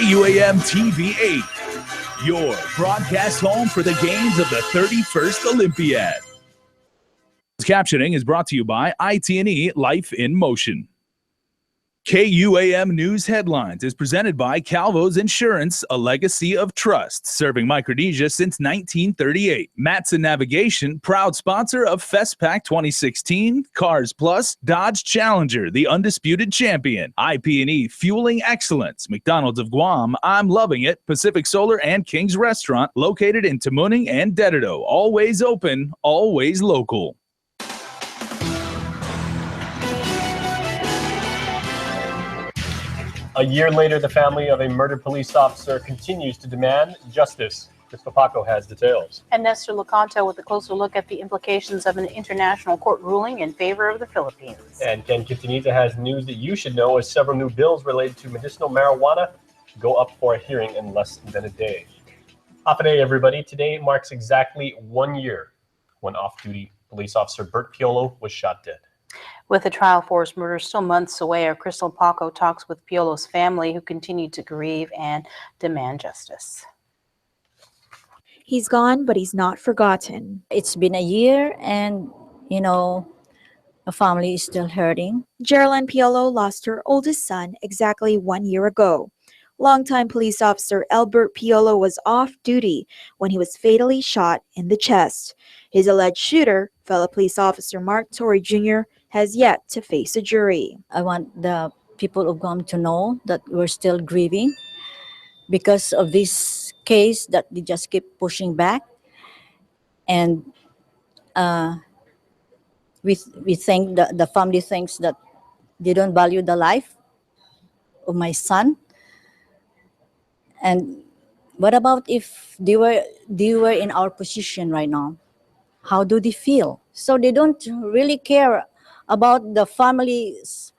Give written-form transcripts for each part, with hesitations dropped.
KUAM TV 8, your broadcast home for the games of the 31st Olympiad. Captioning is brought to you by IT&E Life in Motion. KUAM News Headlines is presented by Calvo's Insurance, a legacy of trust, serving Micronesia since 1938. Matson Navigation, proud sponsor of FestPac 2016, Cars Plus, Dodge Challenger, the undisputed champion, IP&E Fueling Excellence, McDonald's of Guam, I'm Loving It, Pacific Solar and King's Restaurant, located in Tamuning and Dededo. Always open, always local. A year later, the family of a murdered police officer continues to demand justice. Crystal Paco has details. And Nestor Locanto with a closer look at the implications of an international court ruling in favor of the Philippines. And Ken Quintanilla has news that you should know as several new bills related to medicinal marijuana go up for a hearing in less than a day. Hafa everybody. Today marks exactly 1 year when off-duty police officer Bert Piolo was shot dead. With the trial for his murder still months away, our Crystal Paco talks with Piolo's family, who continue to grieve and demand justice. He's gone, but he's not forgotten. It's been a year and, the family is still hurting. Geraldine Piolo lost her oldest son exactly 1 year ago. Longtime police officer Albert Piolo was off duty when he was fatally shot in the chest. His alleged shooter, fellow police officer Mark Torrey Jr., has yet to face a jury. I want the people of Guam to know that we're still grieving because of this case that they just keep pushing back. And we think that the family thinks that they don't value the life of my son. And what about if they were in our position right now? How do they feel? So they don't really care about the family's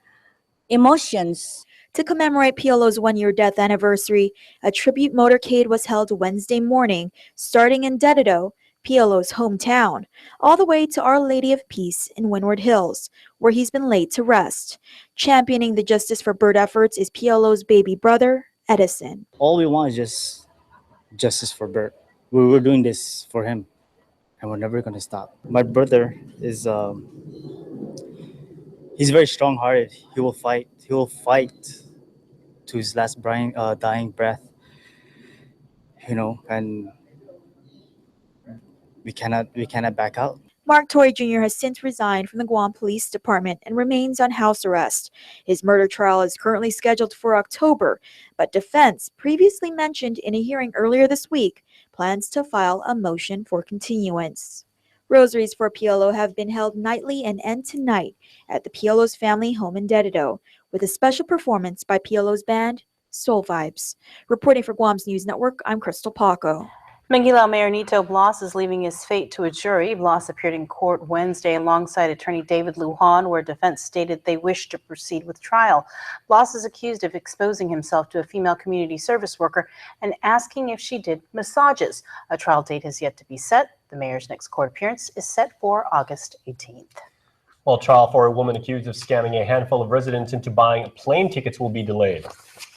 emotions. To commemorate Piolo's 1 year death anniversary, a tribute motorcade was held Wednesday morning, starting in Dededo, Piolo's hometown, all the way to Our Lady of Peace in Windward Hills, where he's been laid to rest. Championing the Justice for Bert efforts is Piolo's baby brother, Edison. All we want is just justice for Bert. We're doing this for him, and we're never going to stop. My brother is he's very strong-hearted. He will fight. He will fight to his last dying breath. And we cannot back out. Mark Torrey Jr. has since resigned from the Guam Police Department and remains on house arrest. His murder trial is currently scheduled for October, but defense, previously mentioned in a hearing earlier this week, plans to file a motion for continuance. Rosaries for Piolo have been held nightly and end to night at the Piolo's family home in Dededo, with a special performance by Piolo's band, Soul Vibes. Reporting for Guam's News Network, I'm Crystal Paco. Manguilao Mayor Nito Blas is leaving his fate to a jury. Blas appeared in court Wednesday alongside attorney David Lujan, where defense stated they wished to proceed with trial. Blas is accused of exposing himself to a female community service worker and asking if she did massages. A trial date has yet to be set. The mayor's next court appearance is set for August 18th. Well, trial for a woman accused of scamming a handful of residents into buying plane tickets will be delayed.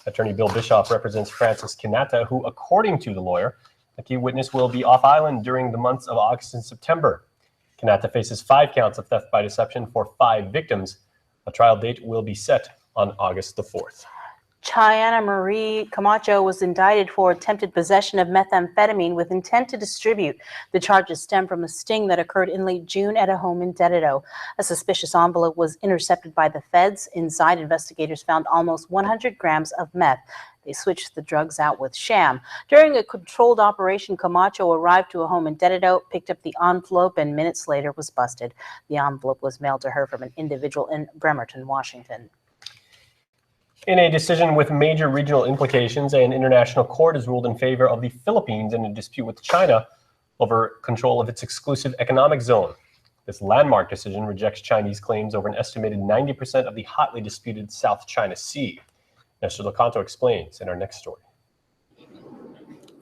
Attorney Bill Bischoff represents Francis Kinata, who, according to the lawyer, the key witness will be off-island during the months of August and September. Kanata faces 5 counts of theft by deception for 5 victims. A trial date will be set on August the 4th. Chayana Marie Camacho was indicted for attempted possession of methamphetamine with intent to distribute. The charges stem from a sting that occurred in late June at a home in Dededo. A suspicious envelope was intercepted by the feds. Inside, investigators found almost 100 grams of meth. They switched the drugs out with sham. During a controlled operation, Camacho arrived to a home in Dededo, picked up the envelope, and minutes later was busted. The envelope was mailed to her from an individual in Bremerton, Washington. In a decision with major regional implications, an international court has ruled in favor of the Philippines in a dispute with China over control of its exclusive economic zone. This landmark decision rejects Chinese claims over an estimated 90% of the hotly disputed South China Sea. Nestor Locanto explains in our next story.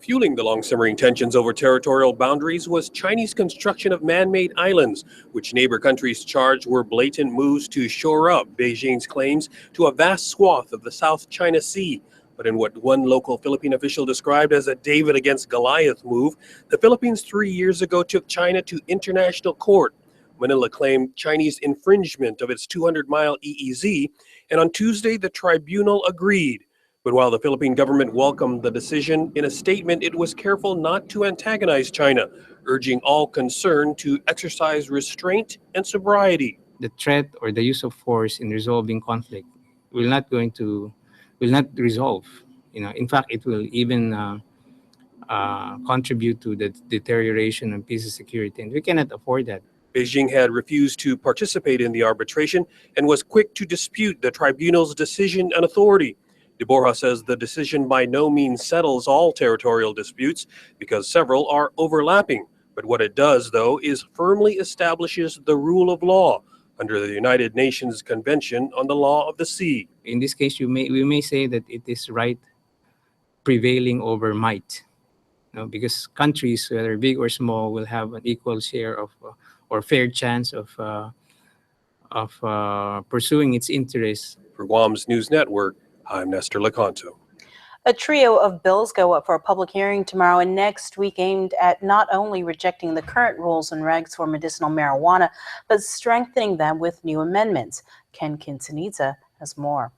Fueling the long-simmering tensions over territorial boundaries was Chinese construction of man-made islands, which neighbor countries charged were blatant moves to shore up Beijing's claims to a vast swath of the South China Sea. But in what one local Philippine official described as a David against Goliath move, the Philippines 3 years ago took China to international court. Manila claimed Chinese infringement of its 200-mile EEZ, and on Tuesday the tribunal agreed. But while the Philippine government welcomed the decision, in a statement it was careful not to antagonize China, urging all concerned to exercise restraint and sobriety. The threat or the use of force in resolving conflict will not resolve. In fact, it will even contribute to the deterioration of peace and security, and we cannot afford that. Beijing had refused to participate in the arbitration and was quick to dispute the tribunal's decision and authority. De Borja says the decision by no means settles all territorial disputes because several are overlapping. But what it does, though, is firmly establishes the rule of law under the United Nations Convention on the Law of the Sea. In this case, we may say that it is right prevailing over might, because countries, whether big or small, will have an equal share of or fair chance of pursuing its interests. For Guam's News Network, I'm Nestor Lecanto. A trio of bills go up for a public hearing tomorrow and next week aimed at not only rejecting the current rules and regs for medicinal marijuana, but strengthening them with new amendments. Ken Quintanilla has more.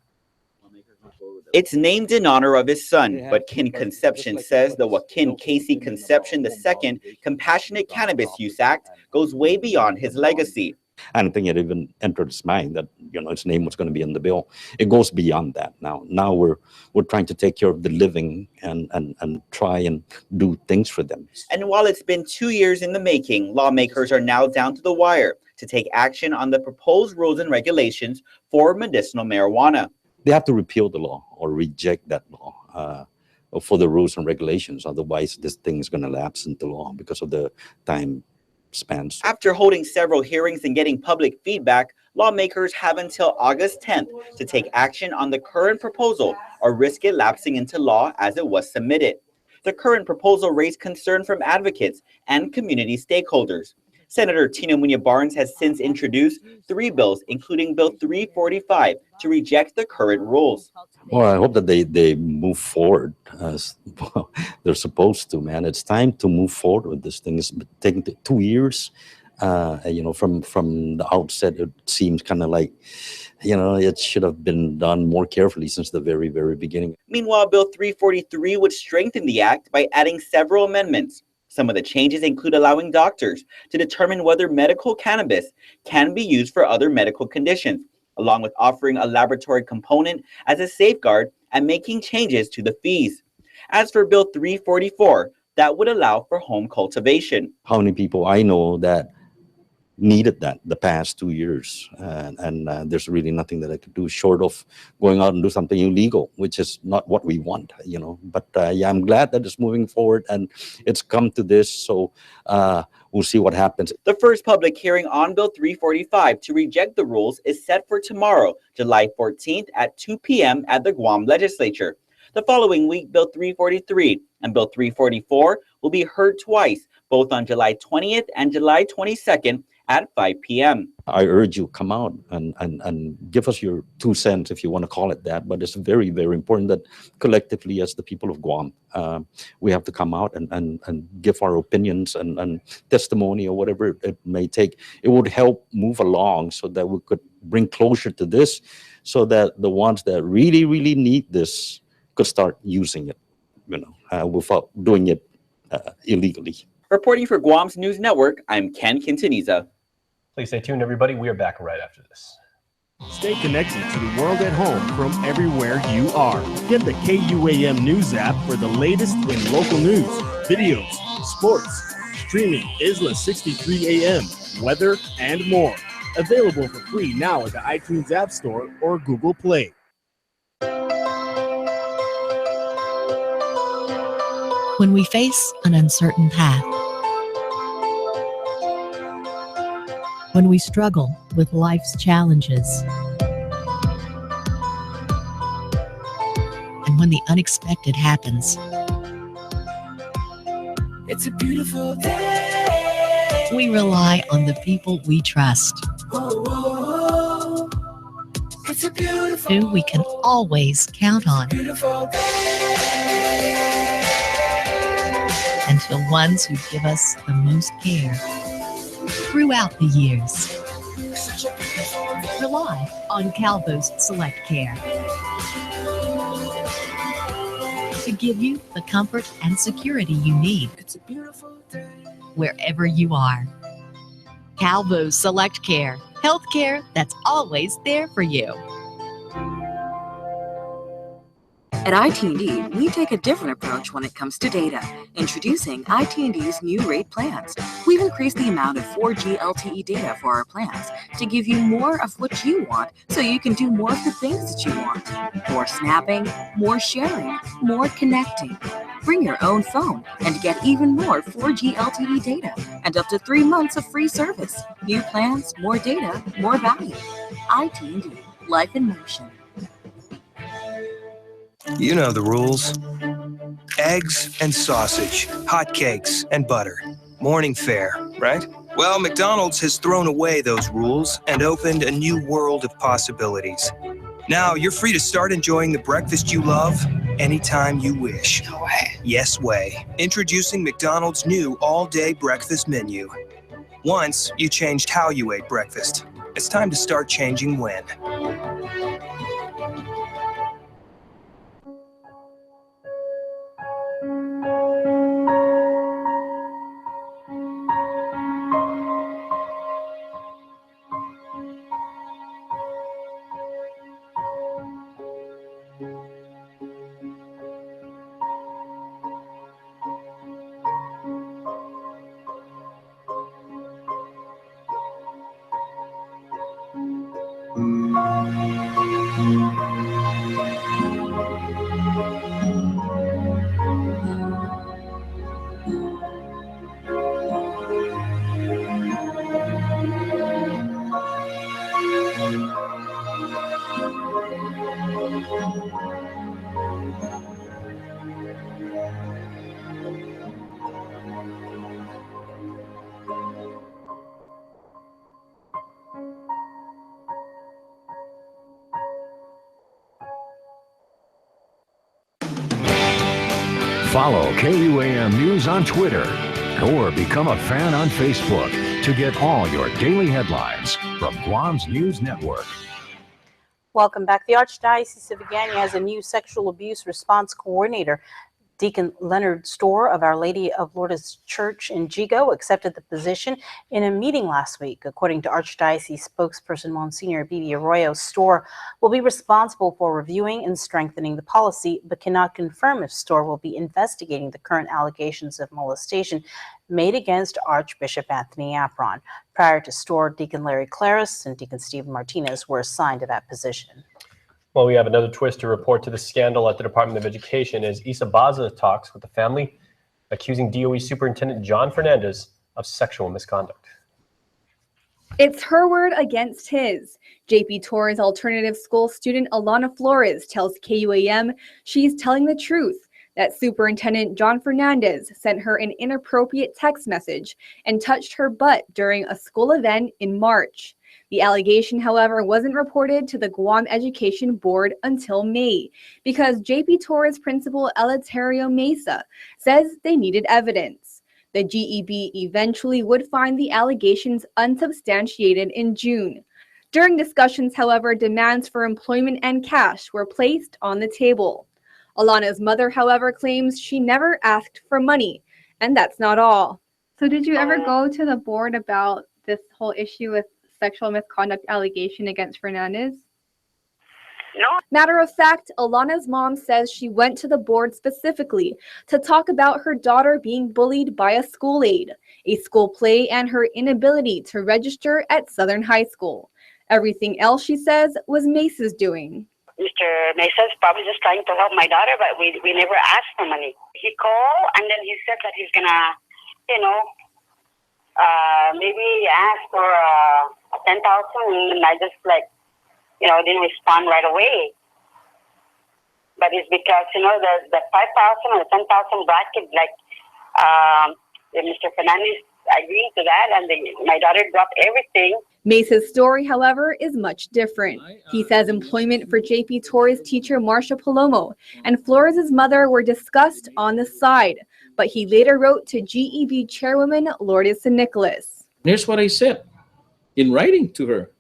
It's named in honor of his son, but Kin Conception says the Joaquin Casey Conception II Compassionate Cannabis Use Act goes way beyond his legacy. I don't think it even entered his mind that his name was going to be in the bill. It goes beyond that now. Now we're trying to take care of the living and try and do things for them. And while it's been 2 years in the making, lawmakers are now down to the wire to take action on the proposed rules and regulations for medicinal marijuana. They have to repeal the law or reject that law for the rules and regulations. Otherwise, this thing is going to lapse into law because of the time spans. After holding several hearings and getting public feedback, lawmakers have until August 10th to take action on the current proposal or risk it lapsing into law as it was submitted. The current proposal raised concern from advocates and community stakeholders. Senator Tina Muñoz Barnes has since introduced 3 bills, including Bill 345, to reject the current rules. Well, I hope that they move forward as well, they're supposed to, man. It's time to move forward with this thing. It's been taking 2 years. From the outset, it seems kind of like, it should have been done more carefully since the very, very beginning. Meanwhile, Bill 343 would strengthen the act by adding several amendments. Some of the changes include allowing doctors to determine whether medical cannabis can be used for other medical conditions, along with offering a laboratory component as a safeguard and making changes to the fees. As for Bill 344, that would allow for home cultivation. How many people I know that needed that the past 2 years, and there's really nothing that I could do short of going out and do something illegal, which is not what we want, But I'm glad that it's moving forward and it's come to this. So we'll see what happens. The first public hearing on Bill 345 to reject the rules is set for tomorrow, July 14th at 2 p.m. at the Guam Legislature. The following week, Bill 343 and Bill 344 will be heard twice, both on July 20th and July 22nd at 5 p.m. I urge you, come out and give us your 2 cents, if you want to call it that. But it's very, very important that collectively, as the people of Guam, we have to come out and give our opinions and testimony or whatever it may take. It would help move along so that we could bring closure to this, so that the ones that really, really need this could start using it, without doing it illegally. Reporting for Guam's News Network, I'm Ken Quintanilla. Please stay tuned, everybody. We are back right after this. Stay connected to the world at home from everywhere you are. Get the KUAM News app for the latest in local news, videos, sports, streaming Isla 63 AM, weather, and more. Available for free now at the iTunes App Store or Google Play. When we face an uncertain path, when we struggle with life's challenges, and when the unexpected happens, it's a beautiful day. We rely on the people we trust. Whoa, whoa, whoa. It's a beautiful, who we can always count on, beautiful day. and to the ones who give us the most care throughout the years. Such a beautiful day. Rely on Calvo's Select Care to give you the comfort and security you need It's a beautiful day. wherever you are. Calvo's Select Care, healthcare that's always there for you. At IT&D, we take a different approach when it comes to data. Introducing IT&D's new rate plans. We've increased the amount of 4G LTE data for our plans to give you more of what you want so you can do more of the things that you want. More snapping, more sharing, more connecting. Bring your own phone and get even more 4G LTE data and up to 3 months of free service. New plans, more data, more value. IT&D, life in motion. You know the rules. Eggs and sausage, hotcakes and butter. Morning fare, right? Well, McDonald's has thrown away those rules and opened a new world of possibilities. Now you're free to start enjoying the breakfast you love anytime you wish. No way. Yes way. Introducing McDonald's new all-day breakfast menu. Once you changed how you ate breakfast. It's time to start changing when. Follow KUAM News on Twitter or become a fan on Facebook to get all your daily headlines from Guam's News Network. Welcome back. The Archdiocese of Agana has a new sexual abuse response coordinator. Deacon Leonard Storr of Our Lady of Lourdes Church in Jigo accepted the position in a meeting last week. According to Archdiocese spokesperson Monsignor Bibi Arroyo, Storr will be responsible for reviewing and strengthening the policy, but cannot confirm if Storr will be investigating the current allegations of molestation made against Archbishop Anthony Apron. Prior to Storr, Deacon Larry Claris and Deacon Stephen Martinez were assigned to that position. Well, we have another twist to report to the scandal at the Department of Education as Isa Baza talks with the family, accusing DOE Superintendent John Fernandez of sexual misconduct. It's her word against his. JP Torres alternative school student Alana Flores tells KUAM she's telling the truth, that Superintendent John Fernandez sent her an inappropriate text message and touched her butt during a school event in March. The allegation, however, wasn't reported to the Guam Education Board until May because JP Torres principal Eleuterio Mesa says they needed evidence. The GEB eventually would find the allegations unsubstantiated in June. During discussions, however, demands for employment and cash were placed on the table. Alana's mother, however, claims she never asked for money, and that's not all. So did you ever go to the board about this whole issue with sexual misconduct allegation against Fernandez? No. Matter of fact, Alana's mom says she went to the board specifically to talk about her daughter being bullied by a school aide, a school play, and her inability to register at Southern High School. Everything else, she says, was Mesa's doing. Mr. Mesa's probably just trying to help my daughter, but we never asked for money. He called and then he said that he's gonna, maybe ask for 10,000, and I just didn't respond right away. But it's because the 5,000 or 10,000 bracket, Mr. Fernandez agreed to that, and my daughter dropped everything. Mesa's story, however, is much different. He says employment for JP Torres teacher Marcia Palomo and Flores' mother were discussed on the side, but he later wrote to GEB chairwoman Lourdes San Nicolas. Here's what I said in writing to her.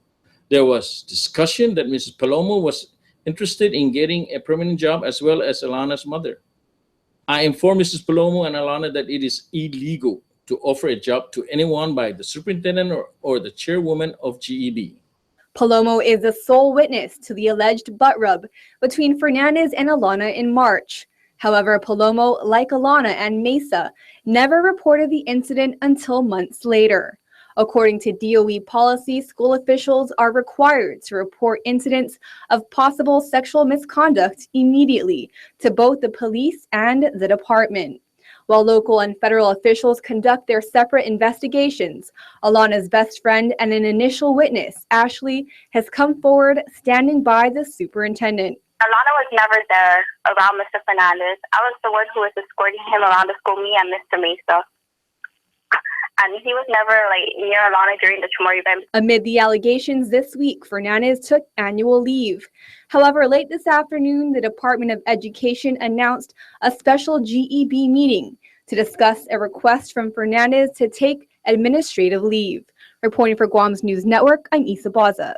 There was discussion that Mrs. Palomo was interested in getting a permanent job as well as Alana's mother. I informed Mrs. Palomo and Alana that it is illegal to offer a job to anyone by the superintendent or the chairwoman of GEB. Palomo is the sole witness to the alleged butt rub between Fernandez and Alana in March. However, Palomo, like Alana and Mesa, never reported the incident until months later. According to DOE policy, school officials are required to report incidents of possible sexual misconduct immediately to both the police and the department. While local and federal officials conduct their separate investigations, Alana's best friend and an initial witness, Ashley, has come forward standing by the superintendent. Alana was never there around Mr. Fernandez. I was the one who was escorting him around the school, me and Mr. Mesa. And he was never near Alana during the Chamorro event. Amid the allegations this week, Fernandez took annual leave. However, late this afternoon, the Department of Education announced a special GEB meeting to discuss a request from Fernandez to take administrative leave. Reporting for Guam's News Network, I'm Isa Baza.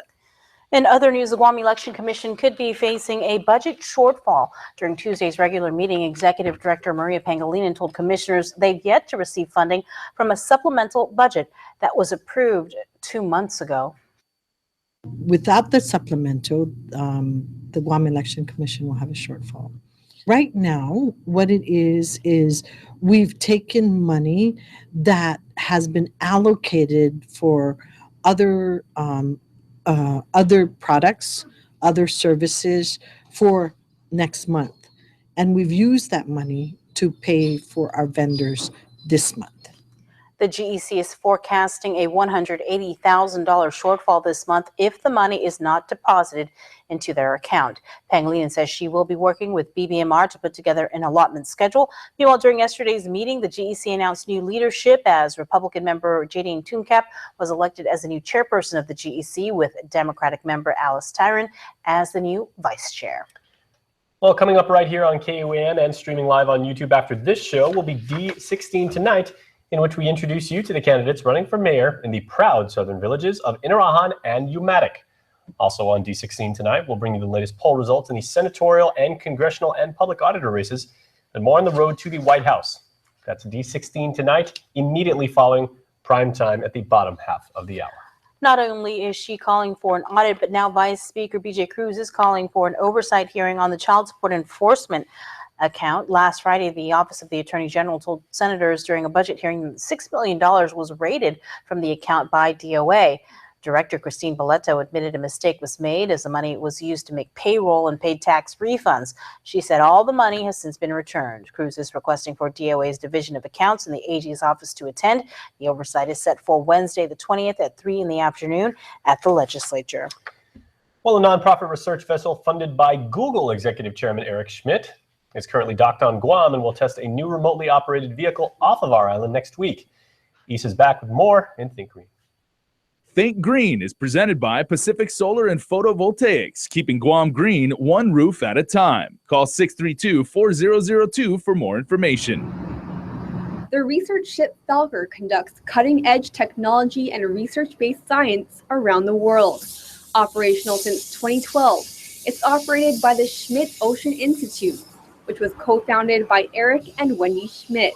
In other news, the Guam Election Commission could be facing a budget shortfall. During Tuesday's regular meeting, Executive Director Maria Pangilinan told commissioners they've yet to receive funding from a supplemental budget that was approved 2 months ago. Without the supplemental, the Guam Election Commission will have a shortfall. Right now, what it is we've taken money that has been allocated for other products, other services for next month. And we've used that money to pay for our vendors this month. The GEC is forecasting a $180,000 shortfall this month if the money is not deposited into their account. Pangilinan says she will be working with BBMR to put together an allotment schedule. Meanwhile, during yesterday's meeting, the GEC announced new leadership as Republican member Jadine Tooncap was elected as the new chairperson of the GEC, with Democratic member Alice Tyron as the new vice chair. Well, coming up right here on KUAM and streaming live on YouTube after this show will be D16 Tonight, in which we introduce you to the candidates running for mayor in the proud southern villages of Inarajan and Umatic. Also on D16 Tonight, we'll bring you the latest poll results in the senatorial and congressional and public auditor races, and more on the road to the White House. That's D16 Tonight, immediately following Primetime at the bottom half of the hour. Not only is she calling for an audit, but now Vice Speaker B.J. Cruz is calling for an oversight hearing on the child support enforcement account. Last Friday, the Office of the Attorney General told senators during a budget hearing that $6 million was raided from the account by DOA. Director Christine Boleto admitted a mistake was made as the money was used to make payroll and paid tax refunds. She said all the money has since been returned. Cruz is requesting for DOA's Division of Accounts and the AG's office to attend. The oversight is set for Wednesday, the 20th at 3 in the afternoon at the legislature. Well, a nonprofit research vessel funded by Google Executive Chairman Eric Schmidt is currently docked on Guam and will test a new remotely operated vehicle off of our island next week. Isa's back with more in Think Green. Think Green is presented by Pacific Solar and Photovoltaics, keeping Guam green one roof at a time. Call 632-4002 for more information. The research ship Falker conducts cutting-edge technology and research-based science around the world. Operational since 2012, it's operated by the Schmidt Ocean Institute, which was co-founded by Eric and Wendy Schmidt.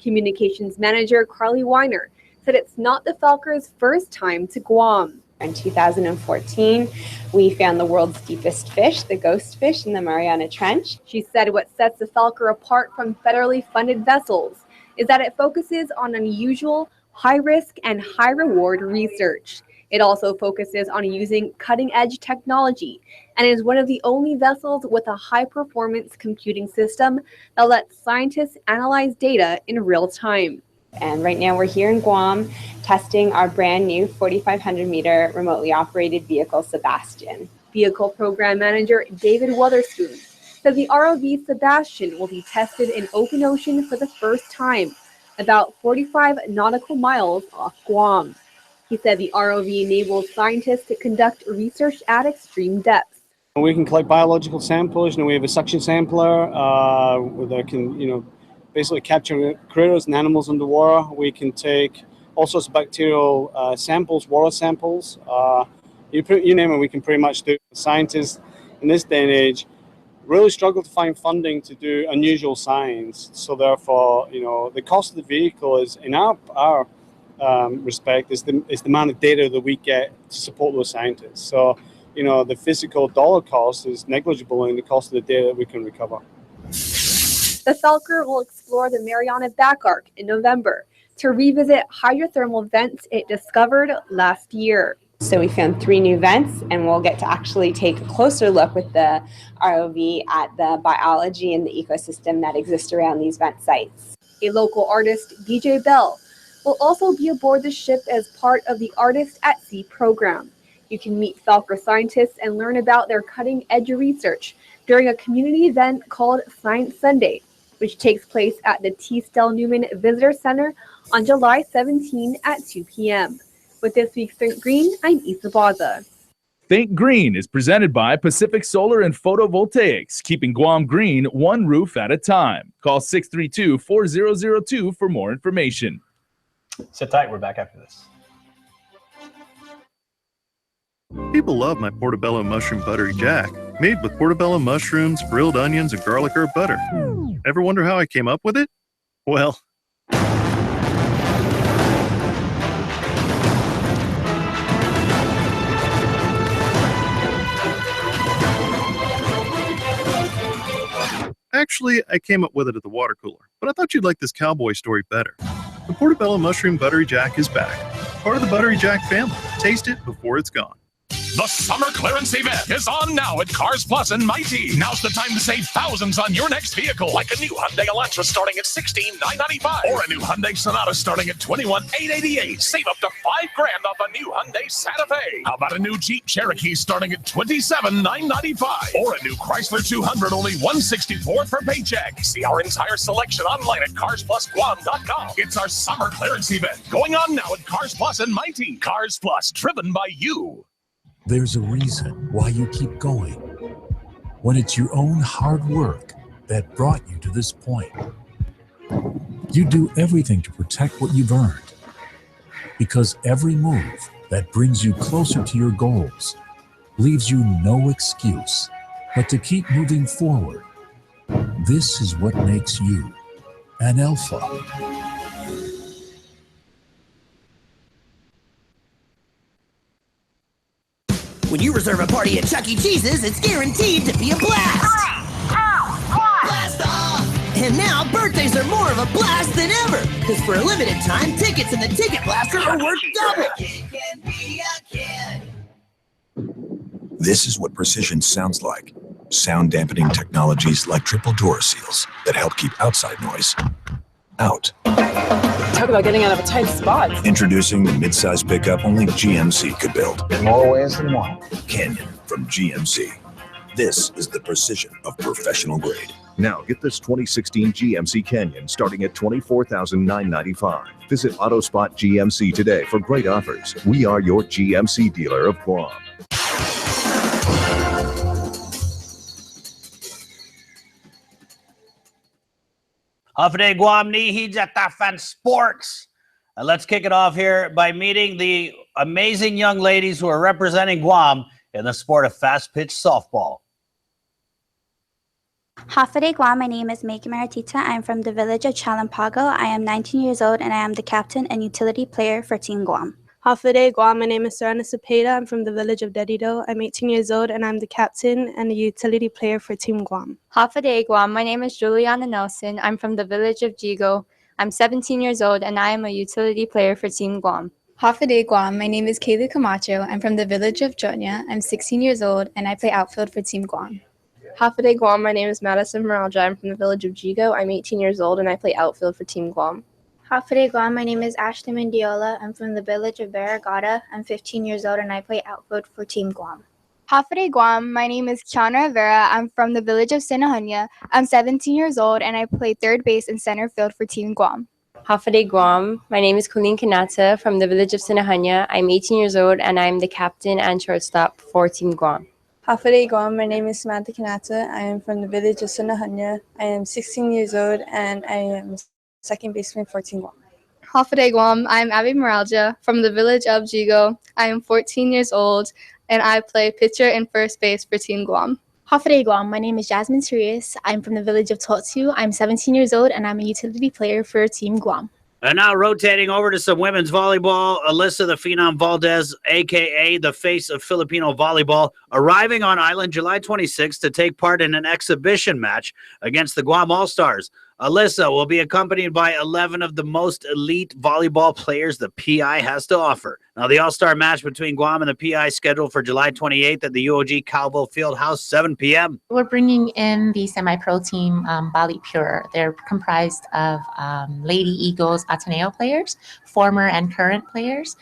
Communications manager Carly Weiner said it's not the Falker's first time to Guam. In 2014, we found the world's deepest fish, the ghost fish in the Mariana Trench. She said what sets the Falker apart from federally funded vessels is that it focuses on unusual, high-risk and high-reward research. It also focuses on using cutting-edge technology and is one of the only vessels with a high-performance computing system that lets scientists analyze data in real time. And right now we're here in Guam testing our brand new 4,500 meter remotely operated vehicle, Sebastian. Vehicle program manager David Weatherspoon said the ROV Sebastian will be tested in open ocean for the first time, about 45 nautical miles off Guam. He said the ROV enables scientists to conduct research at extreme depths. We can collect biological samples. We have a suction sampler that can, basically capture critters and animals underwater. We can take all sorts of bacterial samples, water samples. You name it, we can pretty much do. Scientists in this day and age really struggle to find funding to do unusual science. So therefore, the cost of the vehicle is, in our respect, is the amount of data that we get to support those scientists. So, the physical dollar cost is negligible in the cost of the data that we can recover. The Falker will explore the Mariana Back Arc in November to revisit hydrothermal vents it discovered last year. So we found 3 new vents, and we'll get to actually take a closer look with the ROV at the biology and the ecosystem that exists around these vent sites. A local artist, DJ Bell, will also be aboard the ship as part of the Artist at Sea program. You can meet Falker scientists and learn about their cutting-edge research during a community event called Science Sunday, which takes place at the T. Stell Newman Visitor Center on July 17 at 2 p.m. With this week's Think Green, I'm Isa Baza. Think Green is presented by Pacific Solar and Photovoltaics, keeping Guam green one roof at a time. Call 632-4002 for more information. Sit tight. We're back after this. People love my portobello mushroom buttery jack, made with portobello mushrooms, grilled onions, and garlic herb butter. Ever wonder how I came up with it? Well, actually, I came up with it at the water cooler, but I thought you'd like this cowboy story better. The portobello mushroom buttery jack is back. Part of the buttery jack family. Taste it before it's gone. The summer clearance event is on now at Cars Plus and Mighty. Now's the time to save thousands on your next vehicle, like a new Hyundai Elantra starting at $16,995, or a new Hyundai Sonata starting at $21,888. Save up to $5,000 off a new Hyundai Santa Fe. How about a new Jeep Cherokee starting at $27,995, or a new Chrysler 200 only $164 per paycheck? See our entire selection online at CarsPlusGuam.com. It's our summer clearance event going on now at Cars Plus and Mighty. Cars Plus, driven by you. There's a reason why you keep going. When it's your own hard work that brought you to this point. You do everything to protect what you've earned. Because every move that brings you closer to your goals leaves you no excuse but to keep moving forward. This is what makes you an alpha. When you reserve a party at Chuck E. Cheese's, it's guaranteed to be a blast! Blast off! And now, birthdays are more of a blast than ever! Because for a limited time, tickets in the Ticket Blaster are worth double! This is what precision sounds like. Sound dampening technologies like triple door seals that help keep outside noise out. Talk about getting out of a tight spot. Introducing the midsize pickup only GMC could build. In more ways than one. Canyon from GMC. This is the precision of professional grade. Now get this 2016 GMC Canyon starting at $24,995. Visit AutoSpot GMC today for great offers. We are your GMC dealer of Guam. Hafide Guam ni Hijatafan Sports. Let's kick it off here by meeting the amazing young ladies who are representing Guam in the sport of fast pitch softball. Hafide Guam, my name is Meiki Maratita. I'm from the village of Chalampago. I am 19 years old and I am the captain and utility player for Team Guam. Hafide Guam, my name is Sarana Cepeda. I'm from the village of Dedido. I'm 18 years old and I'm the captain and a utility player for Team Guam. Hafide Guam, my name is Juliana Nelson. I'm from the village of Jigo. I'm 17 years old and I am a utility player for Team Guam. Hafide Guam, my name is Kaylee Camacho. I'm from the village of Jonya. I'm 16 years old and I play outfield for Team Guam. Hafide Guam, my name is Madison Maraja. I'm from the village of Jigo. I'm 18 years old and I play outfield for Team Guam. Hafide Guam, my name is Ashley Mendiola. I'm from the village of Barragata. I'm 15 years old and I play outfield for Team Guam. Hafide Guam, my name is Kiana Rivera. I'm from the village of Sinahanya. I'm 17 years old and I play third base and center field for Team Guam. Hafade Guam. My name is Colleen Kanata from the village of Sinahanya. I'm 18 years old and I'm the captain and shortstop for Team Guam. Hafade Guam. My name is Samantha Kanata. I am from the village of Sinahanya. I am 16 years old and I am second baseman for Team Guam. Hafade Guam. I'm Abby Moralja from the village of Jigo. I am 14 years old and I play pitcher and first base for Team Guam. Hafade Guam. My name is Jasmine Sirius. I'm from the village of Totsu. I'm 17 years old and I'm a utility player for Team Guam. And now rotating over to some women's volleyball, Alyssa the Phenom Valdez, a.k.a. the face of Filipino volleyball, arriving on island July 26th to take part in an exhibition match against the Guam All-Stars. Alyssa will be accompanied by 11 of the most elite volleyball players the PI has to offer. Now, the All-Star match between Guam and the PI is scheduled for July 28th at the UOG Calvo Fieldhouse, 7 p.m. We're bringing in the semi-pro team, Bali Pure. They're comprised of Lady Eagles Ateneo players, former and current players.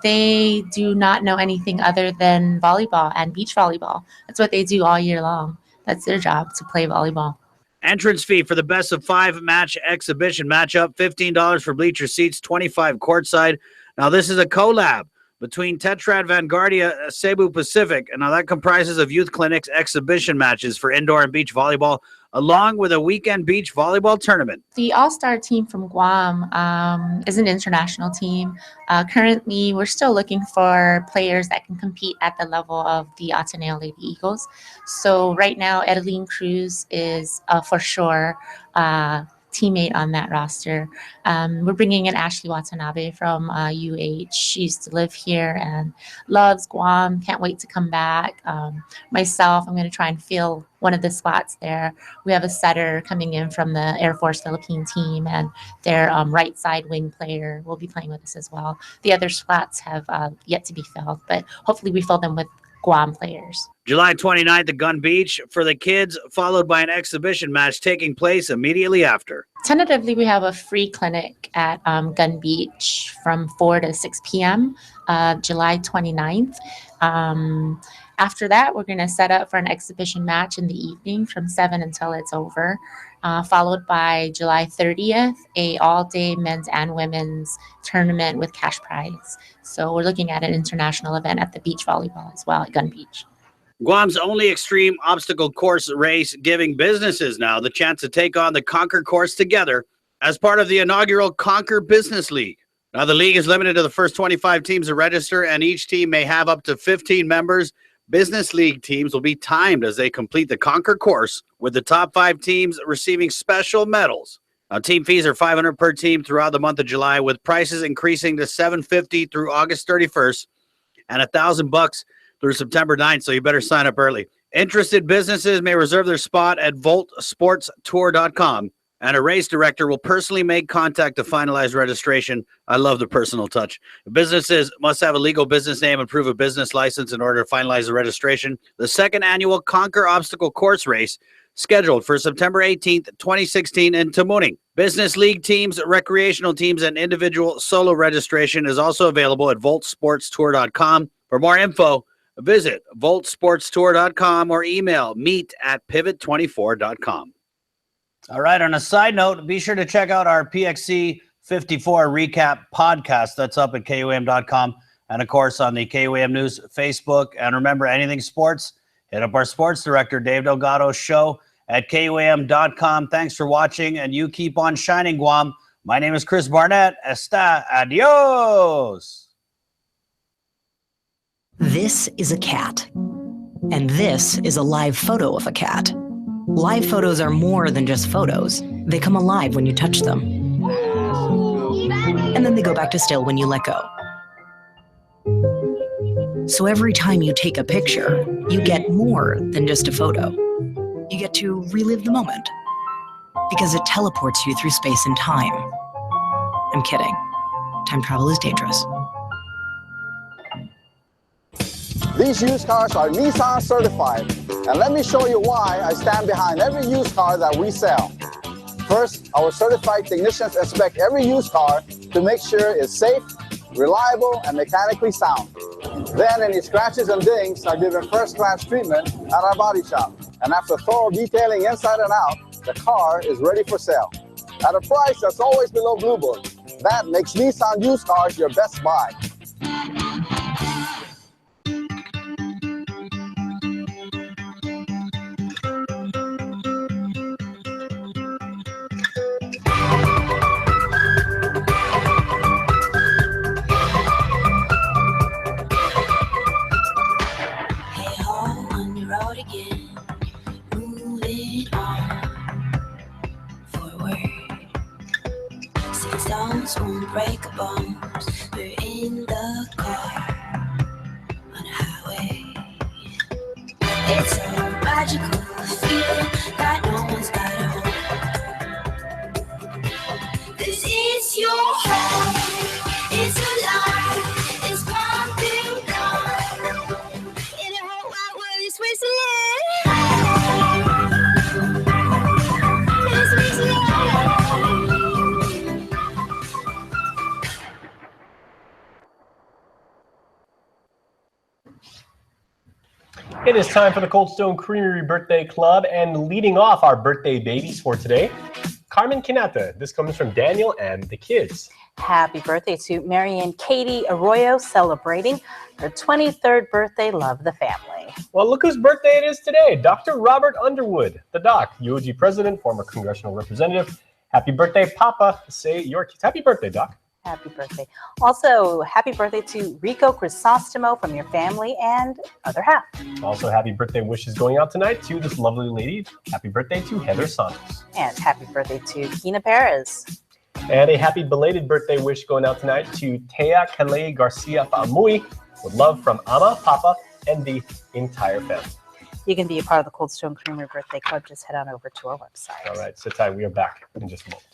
They do not know anything other than volleyball and beach volleyball. That's what they do all year long. That's their job, to play volleyball. Entrance fee for the best of 5 match exhibition matchup, $15 for bleacher seats, $25 courtside. Now, this is a collab between Tetrad Vanguardia Cebu Pacific, and now that comprises of youth clinics, exhibition matches for indoor and beach volleyball, along with a weekend beach volleyball tournament. The All-Star team from Guam is an international team. Currently, we're still looking for players that can compete at the level of the Ateneo Lady Eagles. So right now, Edeline Cruz is for sure teammate on that roster. We're bringing in Ashley Watanabe from UH. She used to live here and loves Guam. Can't wait to come back. Myself, I'm going to try and fill one of the spots there. We have a setter coming in from the Air Force Philippine team, and their right side wing player will be playing with us as well. The other spots have yet to be filled, but hopefully we fill them with Guam players. July 29th at Gun Beach for the kids, followed by an exhibition match taking place immediately after. Tentatively, we have a free clinic at Gun Beach from 4 to 6 p.m. July 29th. After that, we're going to set up for an exhibition match in the evening from 7 until it's over, followed by July 30th, a all-day men's and women's tournament with cash prize. So we're looking at an international event at the beach volleyball as well at Gun Beach. Guam's only extreme obstacle course race, giving businesses now the chance to take on the Conquer course together as part of the inaugural Conquer Business League. Now, the league is limited to the first 25 teams to register, and each team may have up to 15 members. Business League teams will be timed as they complete the Conquer course, with the top 5 teams receiving special medals. Now, team fees are $500 per team throughout the month of July, with prices increasing to $750 through August 31st and $1,000 through September 9th, so you better sign up early. Interested businesses may reserve their spot at voltsportstour.com, and a race director will personally make contact to finalize registration. I love the personal touch. Businesses must have a legal business name and prove a business license in order to finalize the registration. The second annual Conquer Obstacle Course Race, scheduled for September 18th, 2016 in Tamuning. Business league teams, recreational teams, and individual solo registration is also available at voltsportstour.com. For more info, visit voltsportstour.com or email meet@pivot24.com. All right, on a side note, be sure to check out our PXC 54 recap podcast. That's up at KUAM.com and, of course, on the KUAM News Facebook. And remember, anything sports, hit up our sports director, Dave Delgado's show at KUAM.com. Thanks for watching, and you keep on shining, Guam. My name is Chris Barnett. Esta adios. This is a cat, and this is a live photo of a cat. Live photos are more than just photos. They come alive when you touch them. And then they go back to still when you let go. So every time you take a picture, you get more than just a photo. You get to relive the moment, because it teleports you through space and time. I'm kidding. Time travel is dangerous. These used cars are Nissan certified, and let me show you why I stand behind every used car that we sell. First, our certified technicians inspect every used car to make sure it's safe, reliable, and mechanically sound. Then any scratches and dings are given first-class treatment at our body shop. And after thorough detailing inside and out, the car is ready for sale. at a price that's always below Blue Book. That makes Nissan used cars your best buy. Won't break a bone. We're in the car on a highway. It's a magical feeling that no one's got a hold. This is your home. It's alive. It's pumping blood. In a whole wide world, it's Switzerland. It's Switzerland. It is time for the Cold Stone Creamery Birthday Club, and leading off our birthday babies for today, Carmen Kinata. This comes from Daniel and the kids. Happy birthday to Marianne Katie Arroyo, celebrating her 23rd birthday. Love the family. Well, look whose birthday it is today. Dr. Robert Underwood, the doc, UOG president, former congressional representative. Happy birthday, Papa. Say your kids. Happy birthday, Doc. Happy birthday. Also, happy birthday to Rico Crisostomo from your family and other half. Also, happy birthday wishes going out tonight to this lovely lady. Happy birthday to Heather Saunders. And happy birthday to Kina Perez. And a happy belated birthday wish going out tonight to Tea Calais Garcia Faamui, with love from Ama, Papa, and the entire family. You can be a part of the Cold Stone Creamery Birthday Club. Just head on over to our website. All right, sit tight. We are back in just a moment.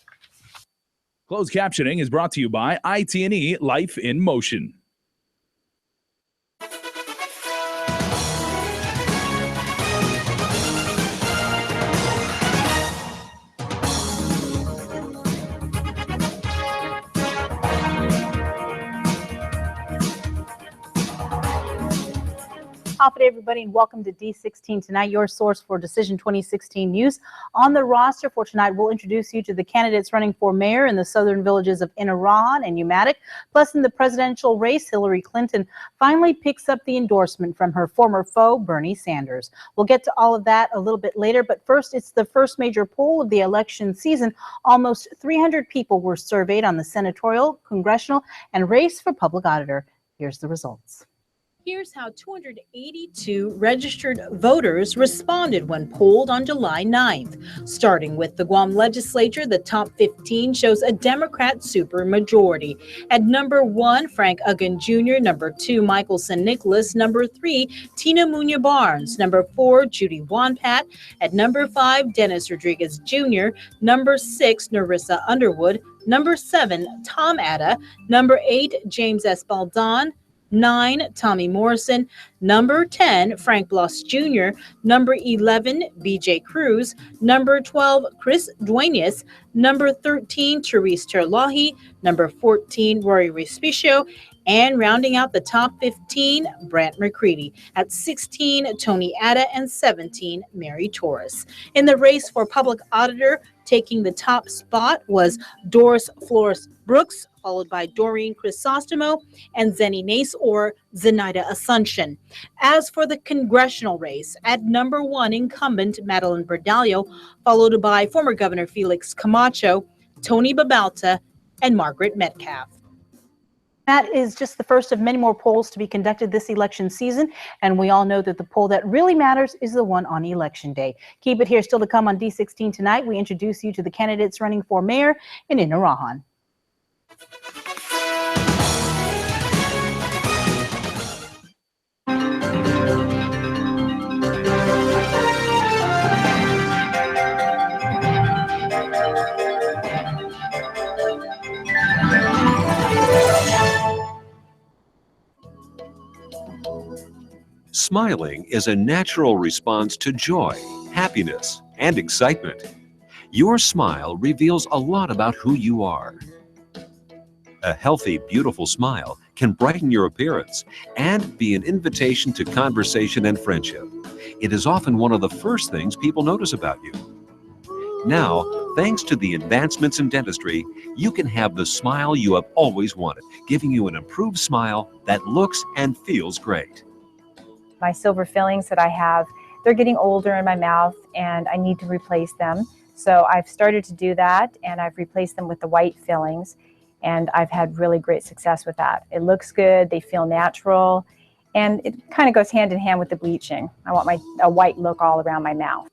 Closed captioning is brought to you by IT&E Life in Motion. Top it, everybody, and welcome to D16 Tonight, your source for Decision 2016 news. On the roster for tonight, we'll introduce you to the candidates running for mayor in the southern villages of Inarajan and Umatic. Plus, in the presidential race, Hillary Clinton finally picks up the endorsement from her former foe, Bernie Sanders. We'll get to all of that a little bit later, but first, it's the first major poll of the election season. Almost 300 people were surveyed on the senatorial, congressional, and race for public auditor. Here's the results. Here's how 282 registered voters responded when polled on July 9th. Starting with the Guam legislature, the top 15 shows a Democrat supermajority. At number 1, Frank Uggan Jr., number 2, Michael San Nicolas, number 3, Tina Muñoz Barnes, number 4, Judy Wanpat, at number 5, Dennis Rodriguez Jr., number 6, Narissa Underwood, number 7, Tom Atta, number 8, James S. Baldon, 9, Tommy Morrison, number 10, Frank Bloss Jr., number 11, BJ Cruz, number 12, Chris Duenas, number 13, Therese Terlahi, number 14, Rory Respicio, and rounding out the top 15, Brant McCready. At 16, Tony Atta, and 17, Mary Torres. In the race for public auditor, taking the top spot was Doris Flores Brooks, followed by Doreen Crisostomo and Zenny Nace or Zenaida Asuncion. As for the congressional race, at number 1, incumbent Madeline Berdallo, followed by former Governor Felix Camacho, Tony Babalta, and Margaret Metcalf. That is just the first of many more polls to be conducted this election season, and we all know that the poll that really matters is the one on Election Day. Keep it here. Still to come on D16 Tonight, we introduce you to the candidates running for mayor in Inarajan. Smiling is a natural response to joy, happiness, and excitement. Your smile reveals a lot about who you are. A healthy, beautiful smile can brighten your appearance and be an invitation to conversation and friendship. It is often one of the first things people notice about you. Now, Thanks to the advancements in dentistry, you can have the smile you have always wanted, giving you an improved smile that looks and feels great. My silver fillings that I have, they're getting older in my mouth and I need to replace them. So I've started to do that and I've replaced them with the white fillings and I've had really great success with that. It looks good, they feel natural, and it kind of goes hand in hand with the bleaching. I want a white look all around my mouth.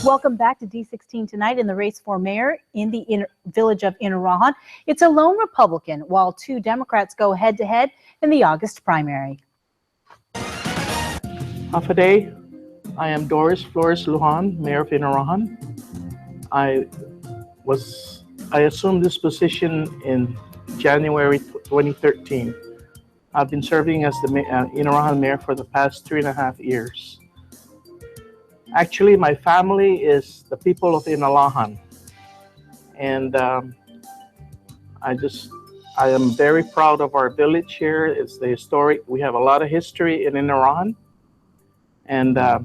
Welcome back to D16 tonight in the race for mayor in the village of Inarajan. It's a lone Republican, while 2 Democrats go head-to-head in the August primary. Hafaday, I am Doris Flores Lujan, Mayor of Inarajan. I assumed this position in January 2013. I've been serving as the Inarajan Mayor for the past 3.5 years. Actually, my family is the people of Inarajan, and I am very proud of our village here. It's the historic. We have a lot of history in Inarajan, and I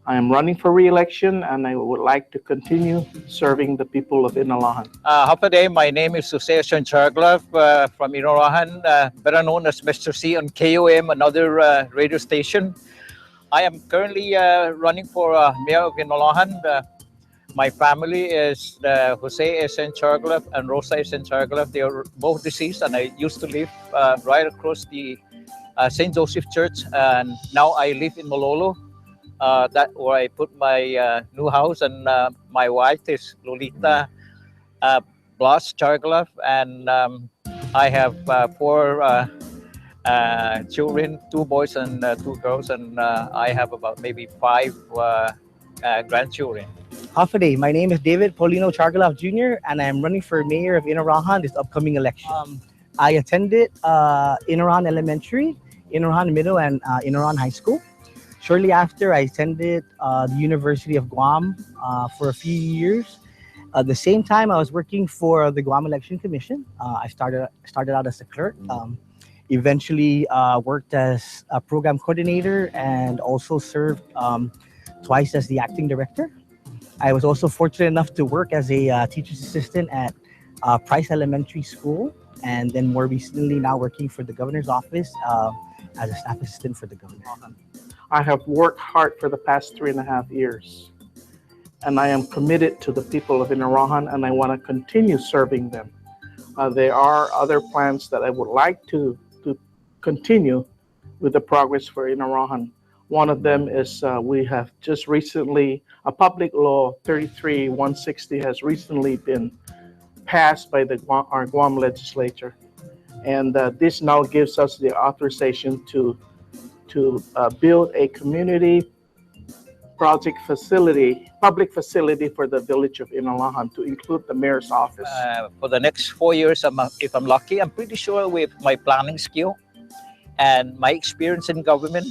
am running for re-election, and I would like to continue serving the people of Inarajan. Hapaday, my name is Jose Chancharglov from Inarajan, better known as Mr. C on KUAM, another radio station. I am currently running for Mayor of Inarajan. My family is Jose Chancharglov and Rosa Chancharglov. They are both deceased, and I used to live right across the St. Joseph Church, and now I live in Malolo. That's where I put my new house, and my wife is Lolita Blas Charglov, and I have 4 children, 2 boys and 2 girls, and I have about maybe 5 grandchildren. Hafaday, my name is David Paulino Chargalov Jr. and I am running for mayor of Inarajan this upcoming election. I attended Inarajan Elementary, Inarajan Middle, and Inarajan High School. Shortly after, I attended the University of Guam for a few years. At the same time, I was working for the Guam Election Commission. I started out as a clerk. Eventually worked as a program coordinator and also served twice as the acting director. I was also fortunate enough to work as a teacher's assistant at Price Elementary School, and then more recently now working for the governor's office as a staff assistant for the governor. I have worked hard for the past 3.5 years, and I am committed to the people of Inarajan, and I want to continue serving them. There are other plans that I would like to continue with the progress for Inarajan. One of them is we have just recently, a public law 33-160 has recently been passed by our Guam legislature. And this now gives us the authorization to build a community project facility, public facility for the village of Inarajan to include the mayor's office. For the next 4 years, if I'm lucky, I'm pretty sure with my planning skill and my experience in government,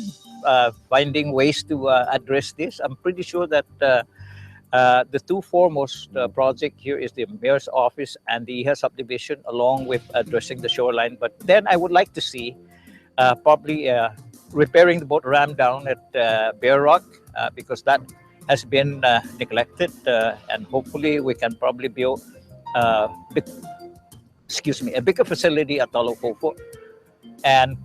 finding ways to address this, I'm pretty sure that the 2 foremost project here is the mayor's office and the Iha subdivision, along with addressing the shoreline. But then I would like to see probably repairing the boat ramp down at Bear Rock, because that has been neglected, and hopefully we can probably build a bigger facility at Talokofo and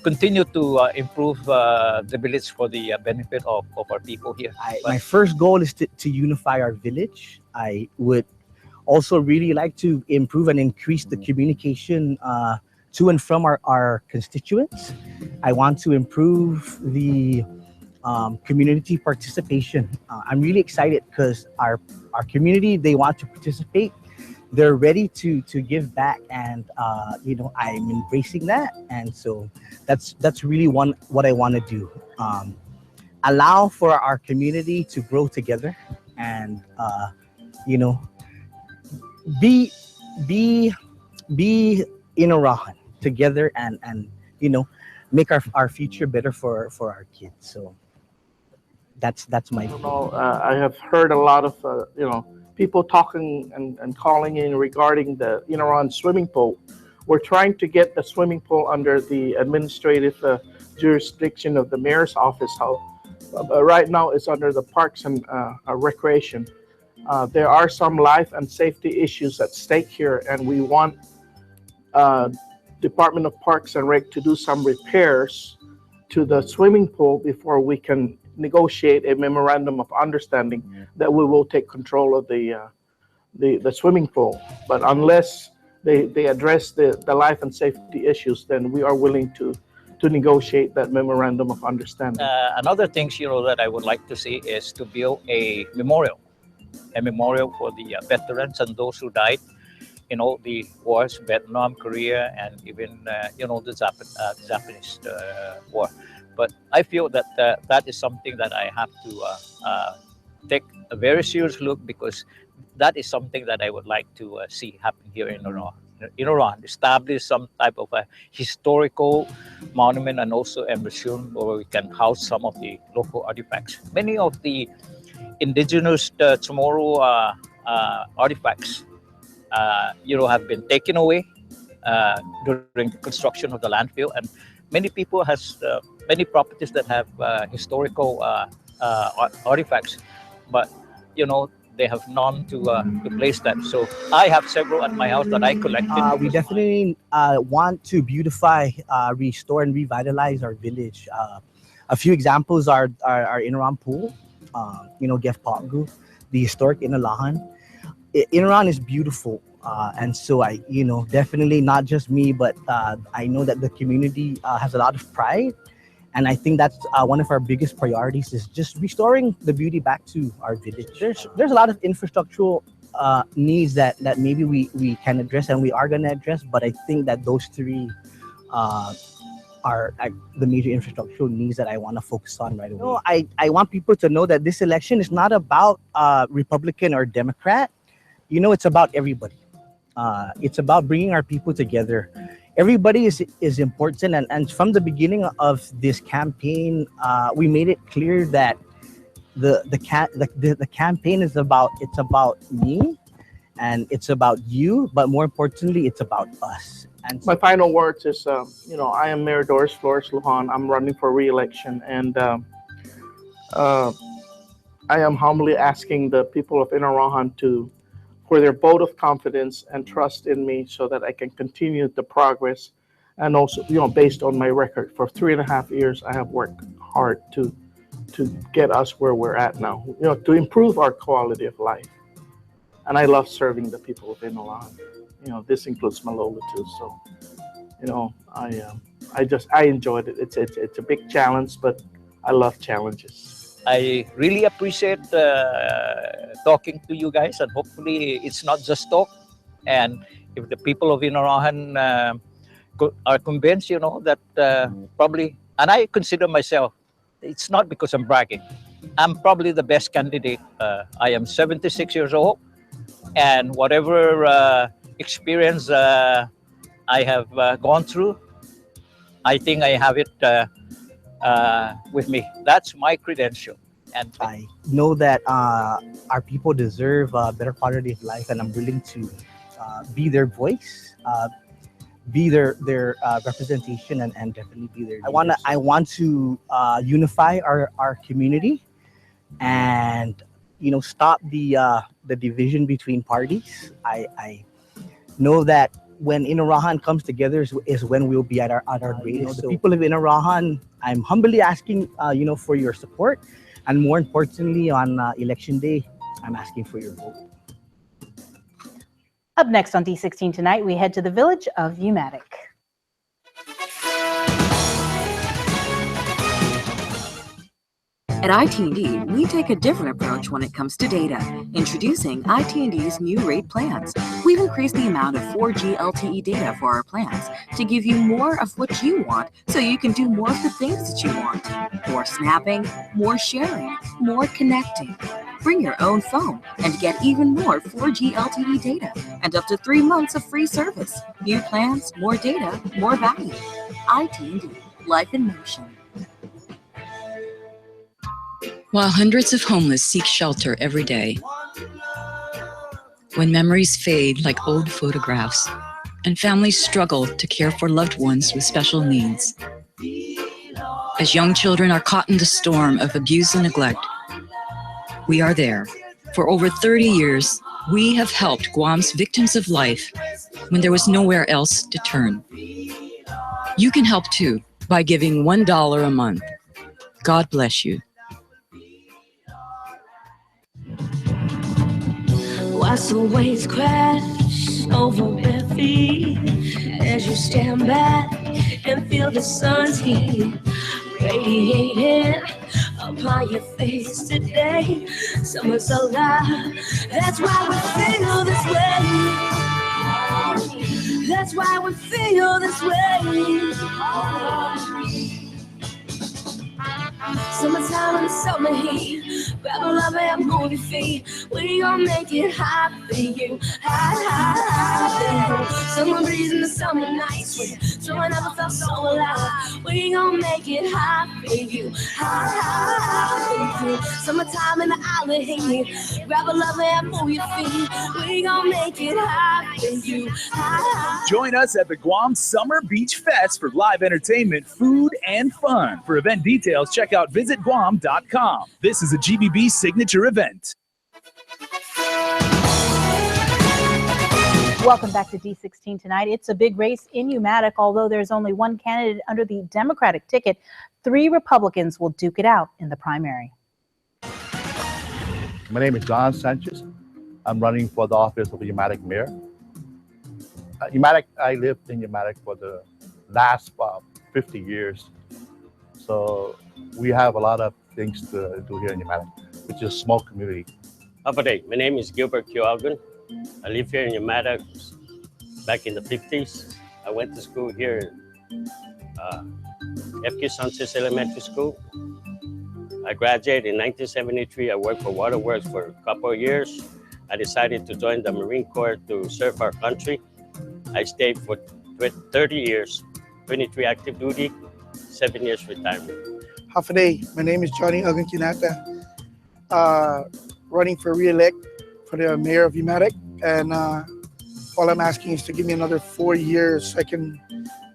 continue to improve the village for the benefit of our people here. My first goal is to unify our village. I would also really like to improve and increase the communication to and from our constituents. I want to improve the community participation. I'm really excited because our community, they want to participate. They're ready to give back, and I'm embracing that. And so that's really what I want to do. Allow for our community to grow together and be be in Arahan together and make our future better for our kids. So that's my I have heard a lot of people talking and calling in regarding the Inaran swimming pool. We're trying to get the swimming pool under the administrative jurisdiction of the mayor's office. Right now it's under the Parks and Recreation. There are some life and safety issues at stake here, and we want Department of Parks and Rec to do some repairs to the swimming pool before we can negotiate a memorandum of understanding that we will take control of the swimming pool. But unless they address the life and safety issues, then we are willing to negotiate that memorandum of understanding. Another thing, that I would like to see is to build a memorial for the veterans and those who died in all the wars, Vietnam, Korea, and even the Japanese war. But I feel that that is something that I have to take a very serious look, because that is something that I would like to see happen here in Iran. Establish some type of a historical monument and also a museum where we can house some of the local artifacts. Many of the indigenous Chamorro artifacts, have been taken away during the construction of the landfill, and many people has many properties that have historical artifacts, but they have none to place them. So I have several at my house that I collected. We definitely want to beautify, restore, and revitalize our village. A few examples are our Inaran pool, Gef Poggu, the historic Inalahan. Inaran is beautiful, and so I, definitely not just me, but I know that the community has a lot of pride. And I think that's one of our biggest priorities, is just restoring the beauty back to our village. There's a lot of infrastructural needs that maybe we can address and we are going to address, but I think that those three are the major infrastructural needs that I want to focus on right away. I want people to know that this election is not about Republican or Democrat. It's about everybody. It's about bringing our people together. Everybody is important, and from the beginning of this campaign, we made it clear that the campaign is about me, and it's about you, but more importantly, it's about us. And my final words is, I am Mayor Doris Flores Lujan. I'm running for re-election, and I am humbly asking the people of Inaran for their vote of confidence and trust in me, so that I can continue the progress. And also, based on my record, for 3.5 years, I have worked hard to get us where we're at now, to improve our quality of life. And I love serving the people of Inaran. This includes Malolo too. So, I enjoyed it. It's a big challenge, but I love challenges. I really appreciate talking to you guys, and hopefully it's not just talk. And if the people of Inaran are convinced, that probably, and I consider myself, it's not because I'm bragging, I'm probably the best candidate. I am 76 years old, and whatever experience I have gone through, I think I have it with me. That's my credential. And I know that our people deserve a better quality of life, and I'm willing to be their voice, be their representation, and definitely be their leader. I want to unify our community, and stop the division between parties. I know that when Inaran comes together is when we'll be at our greatest. The people of Inaran, I'm humbly asking for your support, and more importantly, on election day, I'm asking for your vote. Up next on D16 tonight, we head to the village of Umatic. At IT&D, we take a different approach when it comes to data. Introducing IT&D's new rate plans. We've increased the amount of 4G LTE data for our plans to give you more of what you want, so you can do more of the things that you want. More snapping, more sharing, more connecting. Bring your own phone and get even more 4G LTE data and up to 3 months of free service. New plans, more data, more value. IT&D, life in motion. While hundreds of homeless seek shelter every day, when memories fade like old photographs, and families struggle to care for loved ones with special needs, as young children are caught in the storm of abuse and neglect, we are there. For over 30 years, we have helped Guam's victims of life when there was nowhere else to turn. You can help too by giving $1 a month. God bless you. Watch the waves crash over bare feet as you stand back and feel the sun's heat radiating upon your face today. Summer's alive, that's why we feel this way. That's why we feel this way. Summertime in the summer heat, grab a lover and move your feet. We gon' make it hot for you, hot, hot, hot for you. Summer breeze in the summer nights, so I never felt so alive. We gon' make it hot for you, hot, hot, hot for you. Summertime in the island heat, grab a lover and move your feet. We gon' make it hot for you, hot, hot. Join us at the Guam Summer Beach Fest for live entertainment, food, and fun. For event details, check out visitguam.com. This is a GBB signature event. Welcome back to D16 tonight. It's a big race in UMATIC. Although there's only one candidate under the Democratic ticket, 3 Republicans will duke it out in the primary. My name is John Sanchez. I'm running for the office of the UMATIC mayor. I lived in UMATIC for the last 50 years. So we have a lot of things to do here in UMATIC, which is a small community. Good my name is Gilbert Kyoagun. I live here in UMATIC back in the 50s. I went to school here in FQ Sanchez Elementary School. I graduated in 1973. I worked for Waterworks for a couple of years. I decided to join the Marine Corps to serve our country. I stayed for 30 years, 23 active duty, 7 years retirement. Hafaday, my name is Johnny Agunkinata, running for re-elect for the mayor of UMATIC, and all I'm asking is to give me another 4 years so I can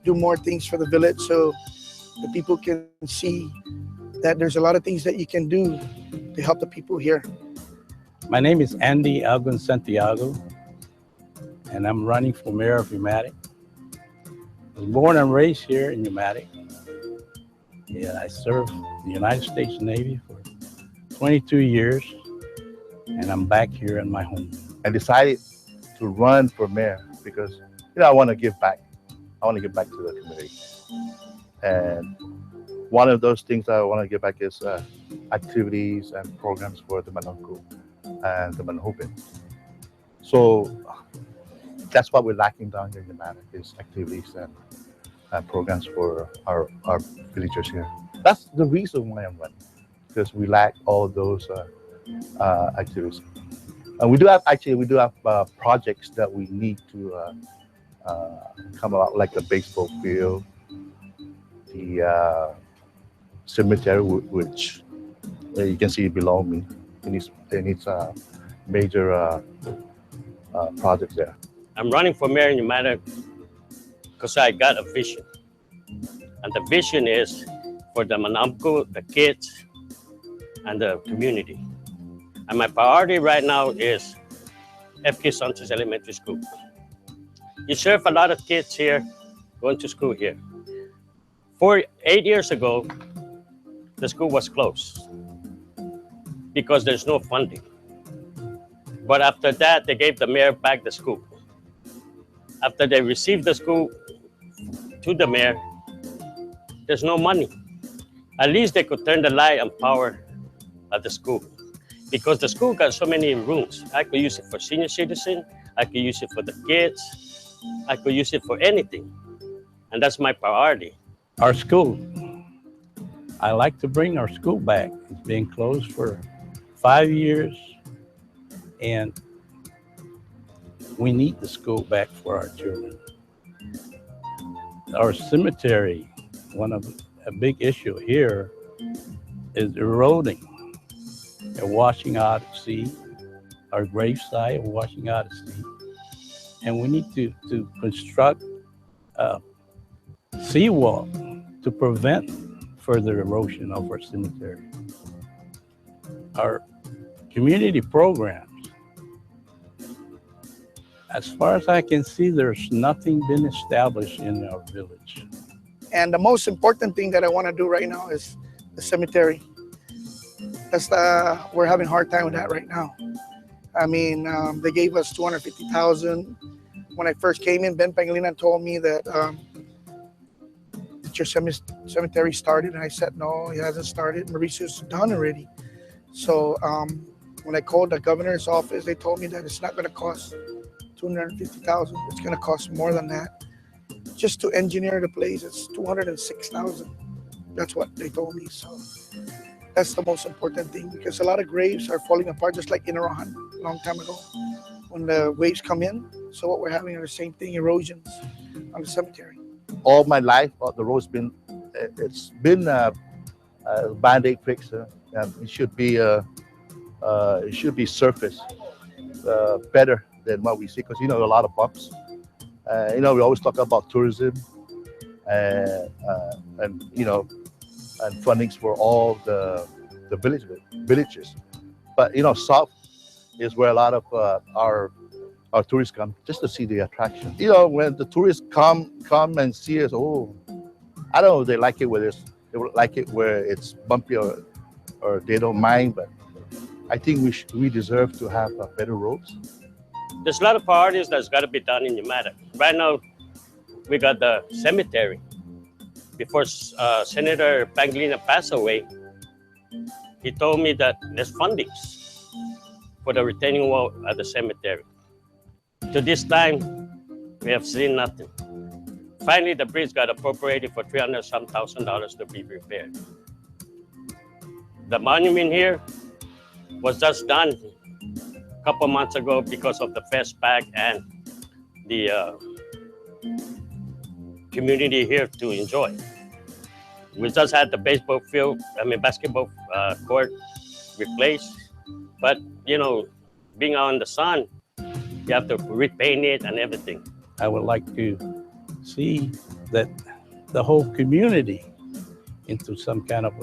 do more things for the village, so the people can see that there's a lot of things that you can do to help the people here. My name is Andy Algon Santiago, and I'm running for mayor of UMATIC. I was born and raised here in UMATIC. Yeah, I served in the United States Navy for 22 years, and I'm back here in my home. I decided to run for mayor because I want to give back. I want to give back to the community. And one of those things I want to give back is activities and programs for the Manunku and the Manhupin. So that's what we're lacking down here in UMATIC is activities and programs for our villagers here. That's the reason why I'm running, because we lack all those activities. And we do have projects that we need to come out, like the baseball field, the cemetery, which you can see below me. It needs major projects there. I'm running for mayor in UMATIC because I got a vision. And the vision is for the Manamco, the kids, and the community. And my priority right now is FK Sanchez Elementary School. You serve a lot of kids here going to school here. 8 years ago, the school was closed because there's no funding. But after that, they gave the mayor back the school. After they received the school to the mayor, there's no money. At least they could turn the light and power at the school, because the school got so many rooms. I could use it for senior citizen, I could use it for the kids, I could use it for anything. And that's my priority. Our school, I like to bring our school back. It's been closed for 5 years, and we need the school back for our children. Our cemetery, a big issue here is eroding and washing out at sea. Our gravesite washing out at sea. And we need to construct a seawall to prevent further erosion of our cemetery. Our community programs, as far as I can see, there's nothing been established in our village. And the most important thing that I want to do right now is the cemetery. We're having a hard time with that right now. I mean, they gave us $250,000. When I first came in, Ben Pangilinan told me that your cemetery started, and I said, no, it hasn't started. Mauricio's done already. So when I called the governor's office, they told me that it's not going to cost $250,000. It's going to cost more than that. Just to engineer the place, it's $206,000. That's what they told me. So that's the most important thing, because a lot of graves are falling apart, just like in Iran a long time ago when the waves come in. So what we're having are the same thing, erosions on the cemetery. All my life, the road's been, it's been a Band-Aid fix. It should be surfaced better than what we see, because a lot of bumps. We always talk about tourism and fundings for all the villages. But south is where a lot of our tourists come, just to see the attraction. When the tourists come and see us, I don't know if they like it where it's bumpy or they don't mind, but I think we deserve to have better roads. There's a lot of priorities that's got to be done in Umatic. Right now, we got the cemetery. Before Senator Pangilinan passed away, he told me that there's fundings for the retaining wall at the cemetery. To this time, we have seen nothing. Finally, the bridge got appropriated for $300,000 to be repaired. The monument here was just done a couple months ago because of the FESPAC and the community here to enjoy. We just had the basketball court replaced, but being out in the sun, you have to repaint it and everything. I would like to see that the whole community into some kind of